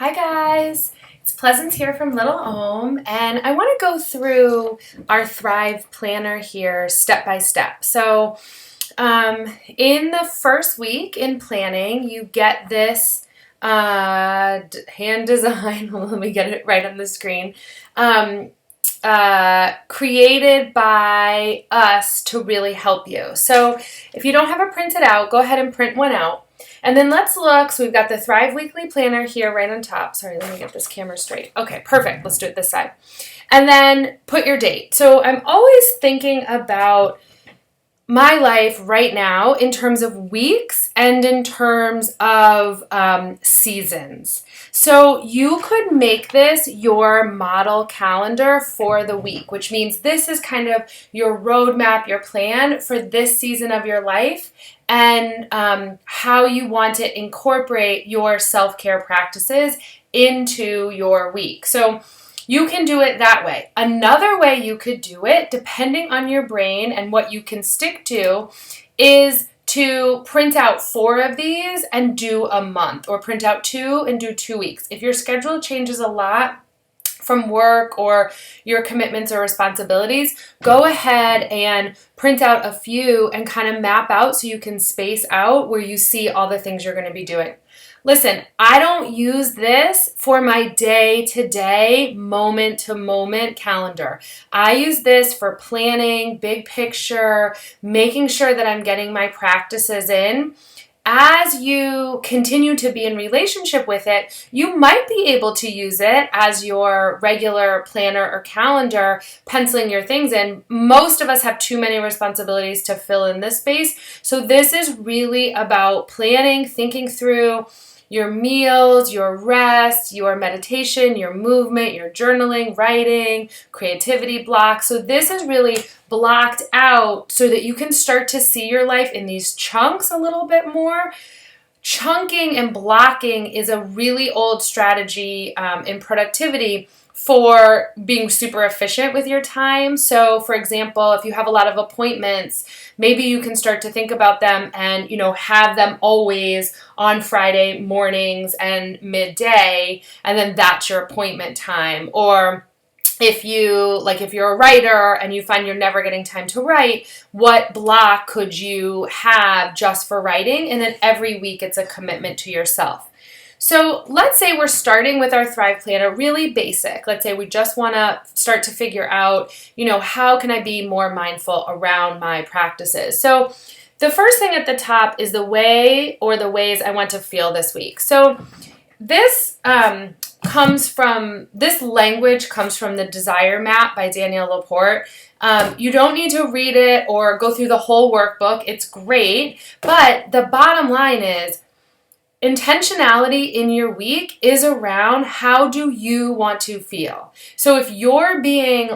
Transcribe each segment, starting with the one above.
Hi guys, it's Pleasance here from Little Ohm, and I want to go through our Thrive Planner here step by step. So, in the first week in planning, you get this hand design. Hold on, let me get it right on the screen. Created by us to really help you. So, if you don't have it printed out, go ahead and print one out. And then let's look. So we've got the Thrive Weekly Planner here right on top. Sorry, let me get this camera straight. Okay, perfect. Let's do it this side. And then put your date. So I'm always thinking about my life right now in terms of weeks and in terms of seasons. So you could make this your model calendar for the week, which means this is kind of your roadmap, your plan for this season of your life and how you want to incorporate your self-care practices into your week. So you can do it that way. Another way you could do it, depending on your brain and what you can stick to, is to print out 4 of these and do a month, or print out 2 and do 2 weeks. If your schedule changes a lot from work or your commitments or responsibilities, go ahead and print out a few and kind of map out so you can space out where you see all the things you're going to be doing. Listen, I don't use this for my day-to-day, moment-to-moment calendar. I use this for planning, big picture, making sure that I'm getting my practices in. As you continue to be in relationship with it, you might be able to use it as your regular planner or calendar, penciling your things in. Most of us have too many responsibilities to fill in this space. So this is really about planning, thinking through your meals, your rest, your meditation, your movement, your journaling, writing, creativity blocks. So this is really blocked out so that you can start to see your life in these chunks a little bit more. Chunking and blocking is a really old strategy in productivity for being super efficient with your time. So for example, if you have a lot of appointments, maybe you can start to think about them and, have them always on Friday mornings and midday, and then that's your appointment time. Or if you're a writer and you find you're never getting time to write, what block could you have just for writing? And then every week it's a commitment to yourself. So let's say we're starting with our Thrive Planner really basic. Let's say we just want to start to figure out, how can I be more mindful around my practices? So the first thing at the top is the way or the ways I want to feel this week. So this language comes from the Desire Map by Danielle Laporte. You don't need to read it or go through the whole workbook. It's great. But the bottom line is, intentionality in your week is around how do you want to feel. So if you're being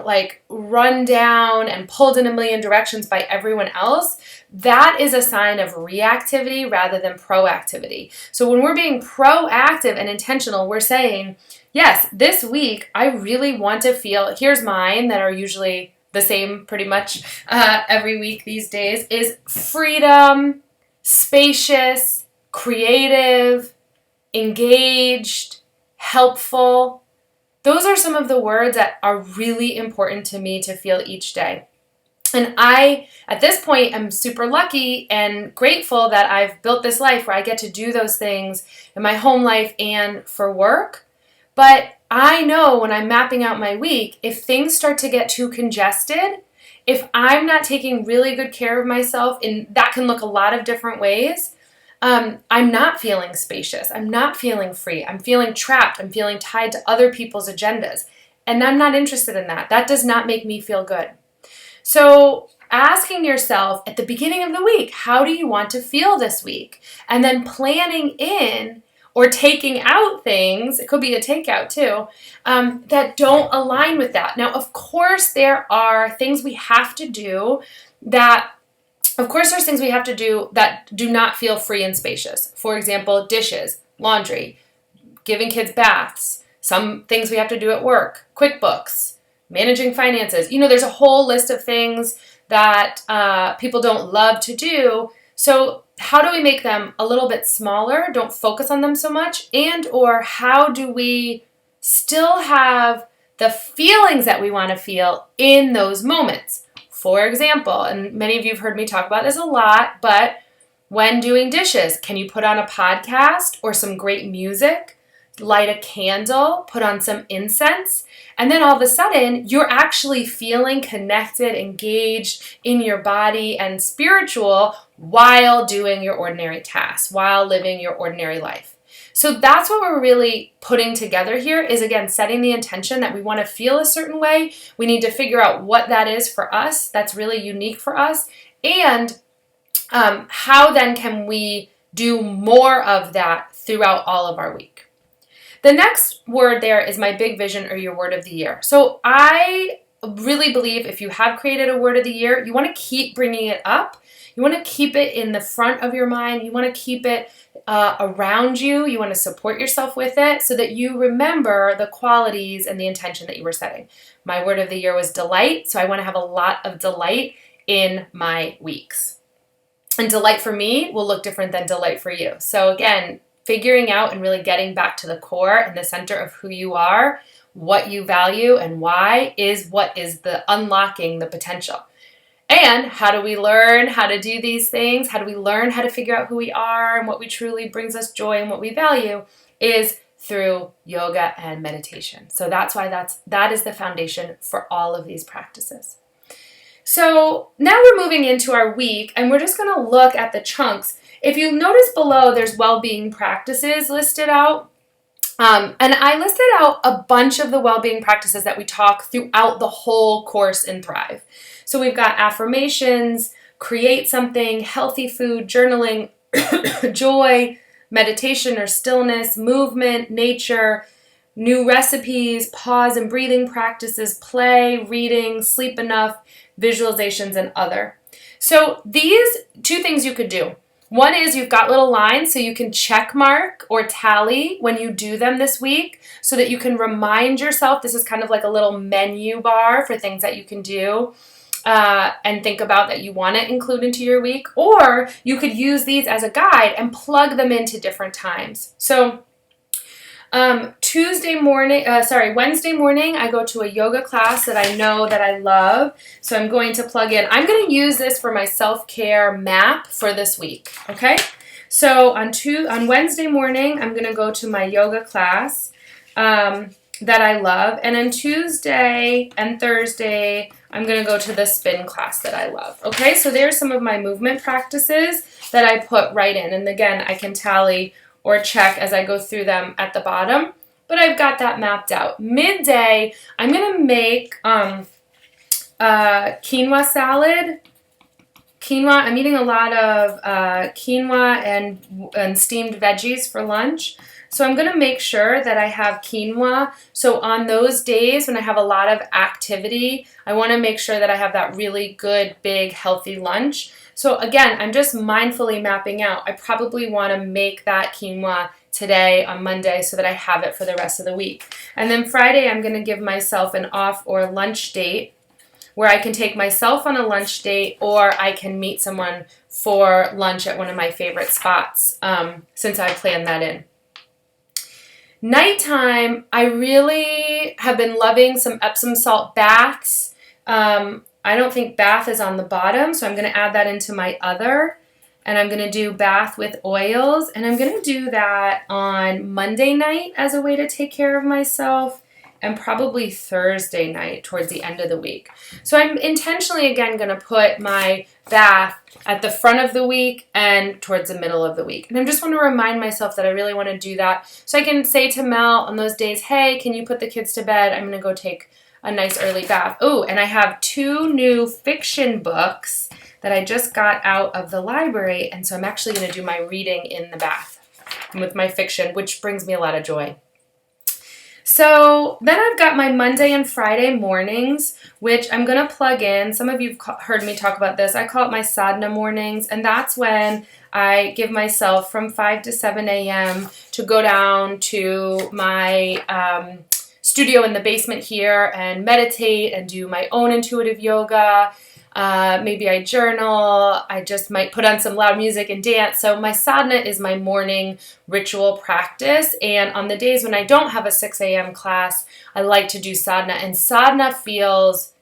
run down and pulled in a million directions by everyone else, that is a sign of reactivity rather than proactivity. So when we're being proactive and intentional, we're saying, yes, this week I really want to feel, here's mine that are usually the same pretty much every week these days, is freedom, spacious, creative, engaged, helpful. Those are some of the words that are really important to me to feel each day. And I, at this point, am super lucky and grateful that I've built this life where I get to do those things in my home life and for work. But I know when I'm mapping out my week, if things start to get too congested, if I'm not taking really good care of myself, and that can look a lot of different ways, I'm not feeling spacious. I'm not feeling free. I'm feeling trapped. I'm feeling tied to other people's agendas. And I'm not interested in that. That does not make me feel good. So asking yourself at the beginning of the week, how do you want to feel this week? And then planning in or taking out things, it could be a takeout too, that don't align with that. Now, of course, there are things we have to do that there's things we have to do that do not feel free and spacious. For example, dishes, laundry, giving kids baths, some things we have to do at work, QuickBooks, managing finances. There's a whole list of things that people don't love to do So how do we make them a little bit smaller? Don't focus on them so much. And or how do we still have the feelings that we want to feel in those moments? For example, and many of you have heard me talk about this a lot, but when doing dishes, can you put on a podcast or some great music, light a candle, put on some incense, and then all of a sudden you're actually feeling connected, engaged in your body and spiritual while doing your ordinary tasks, while living your ordinary life. So that's what we're really putting together here is, again, setting the intention that we want to feel a certain way. We need to figure out what that is for us that's really unique for us, and how then can we do more of that throughout all of our week. The next word there is my big vision or your word of the year. So I really believe if you have created a word of the year, you want to keep bringing it up. You want to keep it in the front of your mind. You want to keep it around you. You want to support yourself with it so that you remember the qualities and the intention that you were setting. My word of the year was delight. So I want to have a lot of delight in my weeks. And delight for me will look different than delight for you. So again, figuring out and really getting back to the core and the center of who you are, what you value and why is what is the unlocking the potential. And how do we learn how to do these things? How do we learn how to figure out who we are and what we truly brings us joy and what we value is through yoga and meditation. So that's why that is the foundation for all of these practices. So now we're moving into our week and we're just going to look at the chunks. If you notice below, there's well-being practices listed out. And I listed out a bunch of the well-being practices that we talk throughout the whole course in Thrive. So we've got affirmations, create something, healthy food, journaling, joy, meditation or stillness, movement, nature, new recipes, pause and breathing practices, play, reading, sleep enough, visualizations, and other. So these two things you could do. One is you've got little lines so you can check mark or tally when you do them this week so that you can remind yourself. This is kind of like a little menu bar for things that you can do and think about that you want to include into your week. Or you could use these as a guide and plug them into different times. So Wednesday morning, I go to a yoga class that I know that I love. So I'm going to plug in. I'm going to use this for my self-care map for this week. Okay. So on Wednesday morning, I'm going to go to my yoga class, that I love. And on Tuesday and Thursday, I'm going to go to the spin class that I love. Okay. So there's some of my movement practices that I put right in. And again, I can tally or check as I go through them at the bottom, but I've got that mapped out. Midday, I'm gonna make quinoa salad. I'm eating a lot of quinoa and steamed veggies for lunch. So I'm gonna make sure that I have quinoa. So on those days when I have a lot of activity, I wanna make sure that I have that really good, big, healthy lunch. So again, I'm just mindfully mapping out. I probably want to make that quinoa today on Monday so that I have it for the rest of the week. And then Friday, I'm going to give myself an off or lunch date where I can take myself on a lunch date or I can meet someone for lunch at one of my favorite spots since I planned that in. Nighttime, I really have been loving some Epsom salt baths. I don't think bath is on the bottom, so I'm going to add that into my other. And I'm going to do bath with oils. And I'm going to do that on Monday night as a way to take care of myself. And probably Thursday night towards the end of the week. So I'm intentionally, again, going to put my bath at the front of the week and towards the middle of the week. And I just want to remind myself that I really want to do that. So I can say to Mel on those days, hey, can you put the kids to bed? I'm going to go take a nice early bath. Oh, and I have 2 new fiction books that I just got out of the library. And so I'm actually going to do my reading in the bath with my fiction, which brings me a lot of joy. So then I've got my Monday and Friday mornings, which I'm going to plug in. Some of you have heard me talk about this. I call it my sadhana mornings. And that's when I give myself from 5 to 7 a.m. to go down to my studio in the basement here and meditate and do my own intuitive yoga. Maybe I journal. I just might put on some loud music and dance. So my sadhana is my morning ritual practice. And on the days when I don't have a 6 a.m. class, I like to do sadhana. And sadhana feels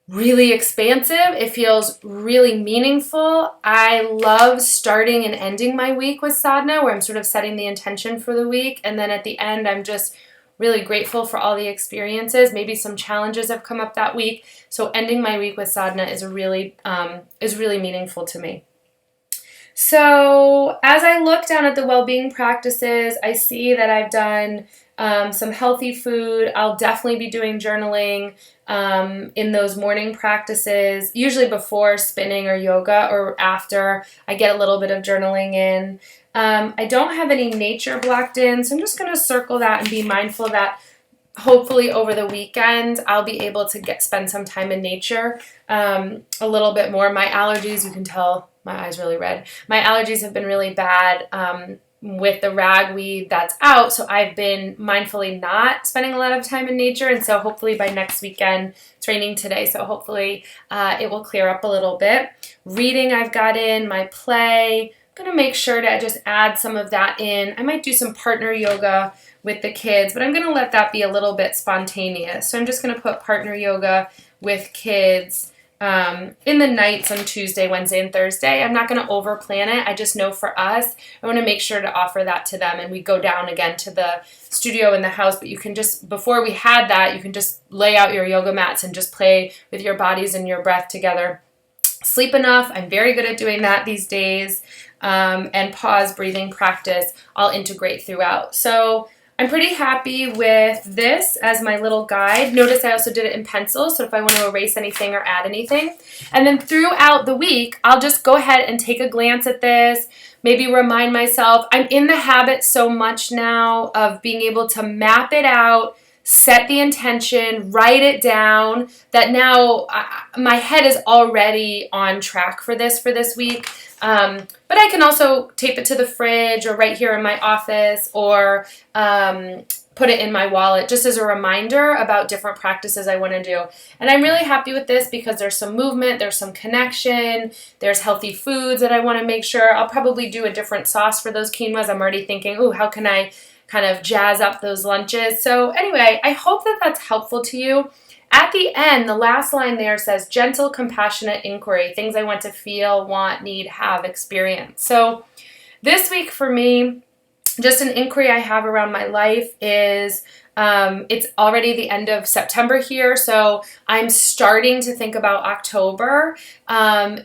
really expansive. It feels really meaningful. I love starting and ending my week with sadhana, where I'm sort of setting the intention for the week. And then at the end, I'm just really grateful for all the experiences. Maybe some challenges have come up that week. So ending my week with sadhana is really meaningful to me. So as I look down at the well-being practices, I see that I've done some healthy food. I'll definitely be doing journaling in those morning practices, usually before spinning or yoga, or after I get a little bit of journaling in. I don't have any nature blocked in, so I'm just going to circle that and be mindful that hopefully over the weekend I'll be able to spend some time in nature a little bit more. My allergies, you can tell my eyes really red. My allergies have been really bad with the ragweed that's out, so I've been mindfully not spending a lot of time in nature, and so hopefully by next weekend, it's raining today, so hopefully it will clear up a little bit. Reading I've got in, my play. I'm going to make sure to just add some of that in. I might do some partner yoga with the kids, but I'm going to let that be a little bit spontaneous. So I'm just going to put partner yoga with kids in the nights on Tuesday, Wednesday, and Thursday. I'm not going to over plan it. I just know for us, I want to make sure to offer that to them. And we go down again to the studio in the house, but you can just, before we had that, you can just lay out your yoga mats and just play with your bodies and your breath together. Sleep enough. I'm very good at doing that these days. And pause breathing practice I'll integrate throughout. So I'm pretty happy with this as my little guide. Notice I also did it in pencil, so if I want to erase anything or add anything. And then throughout the week, I'll just go ahead and take a glance at this, maybe remind myself. I'm in the habit so much now of being able to map it out, set the intention, write it down, that now my head is already on track for this week. But I can also tape it to the fridge or right here in my office, or put it in my wallet just as a reminder about different practices I want to do. And I'm really happy with this because there's some movement, there's some connection, there's healthy foods that I want to make sure. I'll probably do a different sauce for those quinoas. I'm already thinking, ooh, how can I kind of jazz up those lunches? So anyway, I hope that that's helpful to you. At the end, the last line there says, gentle, compassionate inquiry, things I want to feel, want, need, have, experience. So this week for me, just an inquiry I have around my life is, it's already the end of September here, so I'm starting to think about October, so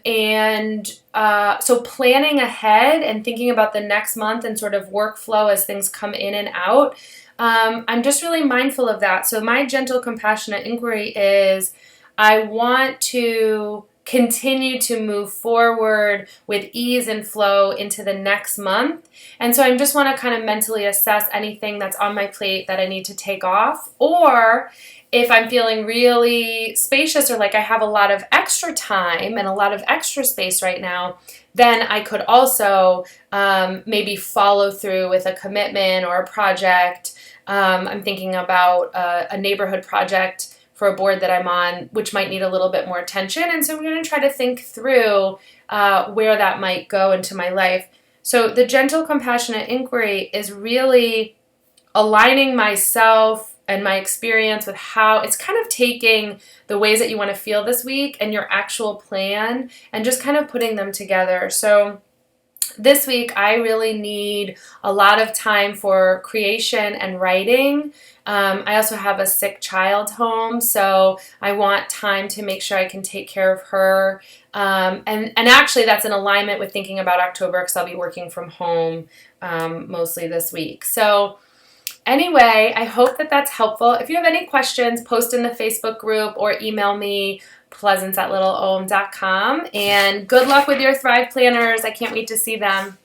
planning ahead and thinking about the next month and sort of workflow as things come in and out. I'm just really mindful of that. So my gentle, compassionate inquiry is, I want to continue to move forward with ease and flow into the next month. And so I just want to kind of mentally assess anything that's on my plate that I need to take off, or if I'm feeling really spacious or like I have a lot of extra time and a lot of extra space right now, then I could also maybe follow through with a commitment or a project. I'm thinking about a neighborhood project for a board that I'm on, which might need a little bit more attention. And so I'm going to try to think through where that might go into my life. So the gentle, compassionate inquiry is really aligning myself and my experience with how it's kind of taking the ways that you want to feel this week and your actual plan and just kind of putting them together. So this week, I really need a lot of time for creation and writing. I also have a sick child home, so I want time to make sure I can take care of her. And actually, that's in alignment with thinking about October because I'll be working from home mostly this week. So anyway, I hope that that's helpful. If you have any questions, post in the Facebook group or email me, pleasance@littleom.com. And good luck with your Thrive planners. I can't wait to see them.